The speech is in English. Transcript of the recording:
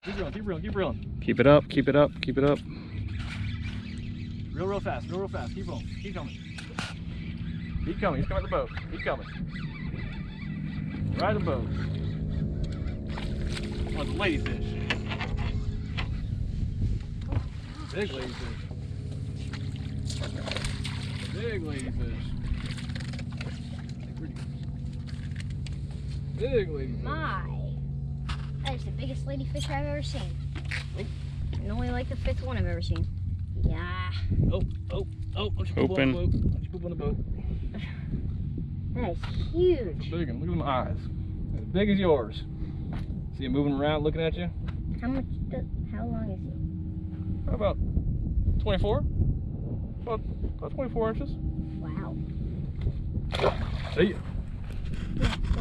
Keep reeling, keep reeling, keep reeling. Keep it up, keep it up, keep it up. Real fast, real fast. Keep rolling, keep coming. Keep coming, he's coming at the boat. Keep coming. Ride the boat. Oh, it's a ladyfish. Big ladyfish. Big ladyfish. Big ladyfish. My, that is the biggest ladyfish I've ever seen. Oh. And only like the 5th one I've ever seen. Yeah. Oh, don't you poop on the boat. Don't you poop on the boat. That is huge. Big one, look at my eyes. As big as yours. See him moving around looking at you? How long is he? About 24? About 24 inches. Wow. See ya.